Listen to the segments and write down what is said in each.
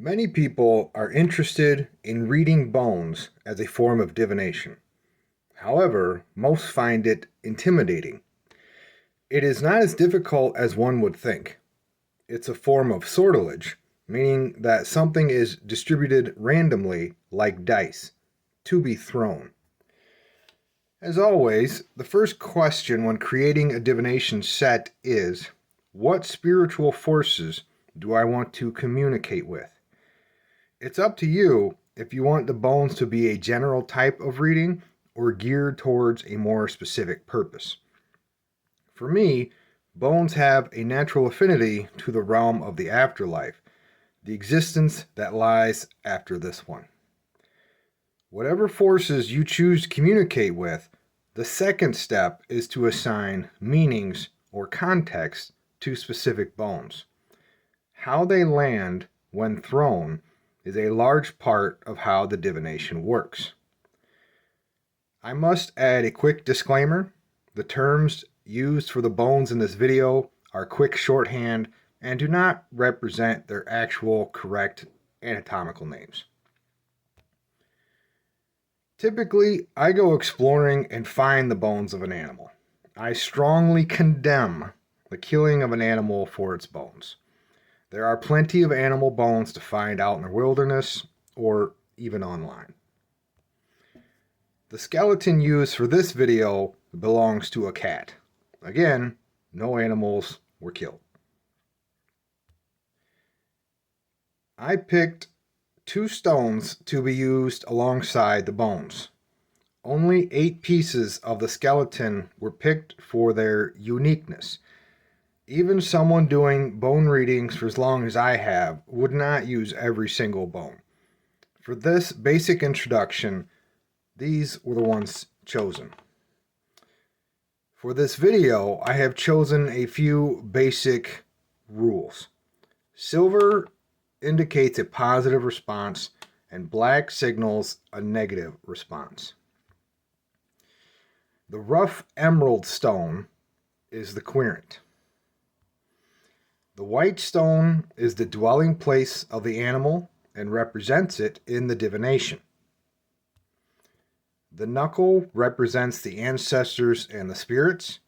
Many people are interested in reading bones as a form of divination. However, most find it intimidating. It is not as difficult as one would think. It's a form of sortilege, meaning that something is distributed randomly like dice, to be thrown. As always, the first question when creating a divination set is, what spiritual forces do I want to communicate with? It's up to you if you want the bones to be a general type of reading or geared towards a more specific purpose. For me, bones have a natural affinity to the realm of the afterlife, the existence that lies after this one. Whatever forces you choose to communicate with, the second step is to assign meanings or context to specific bones. How they land when thrown is a large part of how the divination works. I must add a quick disclaimer. The terms used for the bones in this video are quick shorthand and do not represent their actual correct anatomical names. Typically, I go exploring and find the bones of an animal. I strongly condemn the killing of an animal for its bones. There are plenty of animal bones to find out in the wilderness or even online. The skeleton used for this video belongs to a cat. Again, no animals were killed. I picked 2 stones to be used alongside the bones. Only 8 pieces of the skeleton were picked for their uniqueness. Even someone doing bone readings for as long as I have would not use every single bone. For this basic introduction, these were the ones chosen. For this video, I have chosen a few basic rules. Silver indicates a positive response and black signals a negative response. The rough emerald stone is the querent. The white stone is the dwelling place of the animal and represents it in the divination. The knuckle represents the ancestors and the spirits.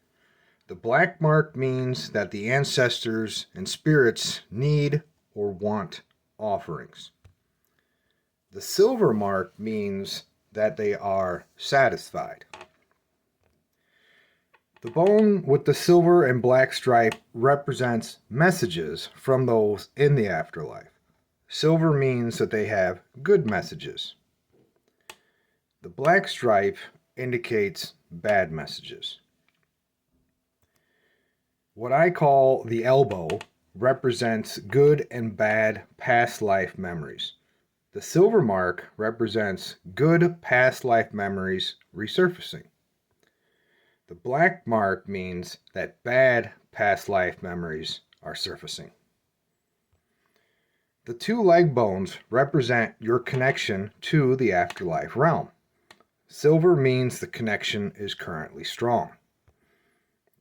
The black mark means that the ancestors and spirits need or want offerings. The silver mark means that they are satisfied. The bone with the silver and black stripe represents messages from those in the afterlife. Silver means that they have good messages. The black stripe indicates bad messages. What I call the elbow represents good and bad past life memories. The silver mark represents good past life memories resurfacing. The black mark means that bad past life memories are surfacing. The 2 leg bones represent your connection to the afterlife realm. Silver means the connection is currently strong.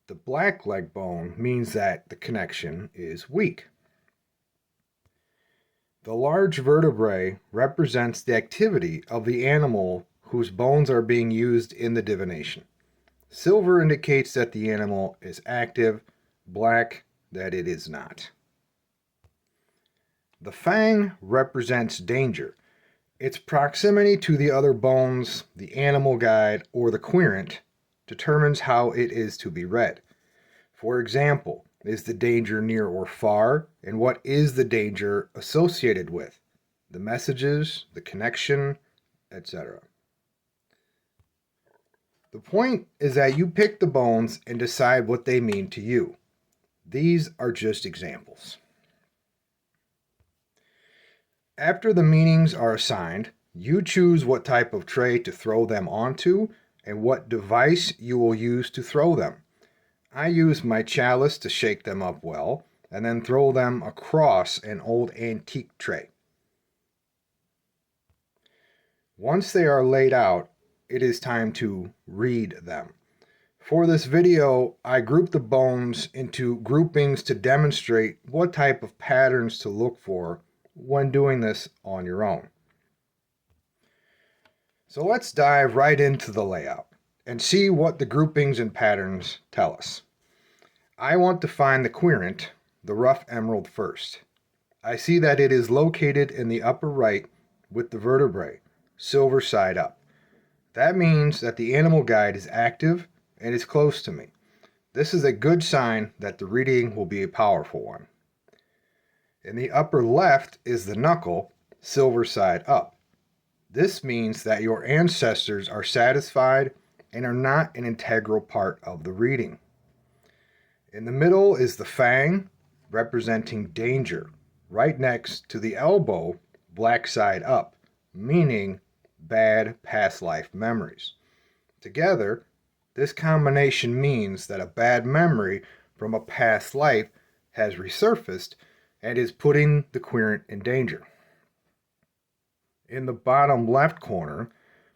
The black leg bone means that the connection is weak. The large vertebrae represents the activity of the animal whose bones are being used in the divination. Silver indicates that the animal is active, black that it is not. The fang represents danger. Its proximity to the other bones, the animal guide, or the querent determines how it is to be read. For example, is the danger near or far, and what is the danger associated with? The messages, the connection, etc. The point is that you pick the bones and decide what they mean to you. These are just examples. After the meanings are assigned, you choose what type of tray to throw them onto and what device you will use to throw them. I use my chalice to shake them up well and then throw them across an old antique tray. Once they are laid out, it is time to read them. For this video, I grouped the bones into groupings to demonstrate what type of patterns to look for when doing this on your own. So let's dive right into the layout and see what the groupings and patterns tell us. I want to find the querent, the rough emerald, first. I see that it is located in the upper right with the vertebrae, silver side up. That means that the animal guide is active and is close to me. This is a good sign that the reading will be a powerful one. In the upper left is the knuckle, silver side up. This means that your ancestors are satisfied and are not an integral part of the reading. In the middle is the fang, representing danger, right next to the elbow, black side up, meaning bad past life memories. Together, this combination means that a bad memory from a past life has resurfaced and is putting the querent in danger. In the bottom left corner,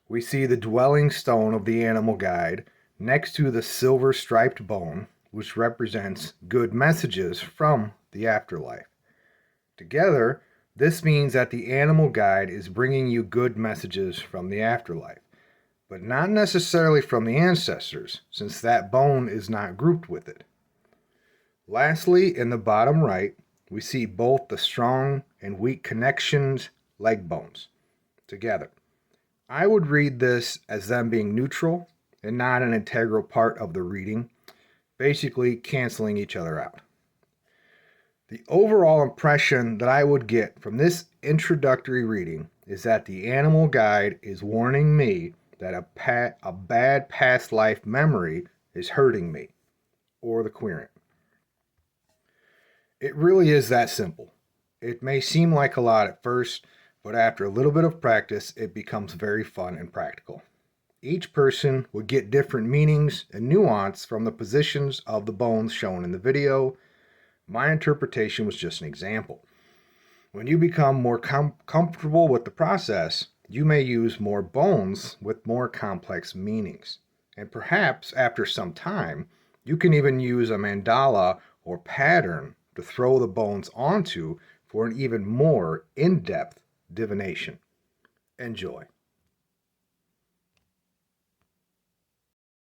we see the dwelling stone of the animal guide next to the silver striped bone, which represents good messages from the afterlife. Together, this means that the animal guide is bringing you good messages from the afterlife, but not necessarily from the ancestors, since that bone is not grouped with it. Lastly, in the bottom right, we see both the strong and weak connections leg bones together. I would read this as them being neutral and not an integral part of the reading, basically canceling each other out. The overall impression that I would get from this introductory reading is that the animal guide is warning me that a bad past life memory is hurting me, or the querent. It really is that simple. It may seem like a lot at first, but after a little bit of practice, it becomes very fun and practical. Each person would get different meanings and nuance from the positions of the bones shown in the video. My interpretation was just an example. When you become more comfortable with the process, you may use more bones with more complex meanings. And perhaps after some time, you can even use a mandala or pattern to throw the bones onto for an even more in-depth divination. Enjoy.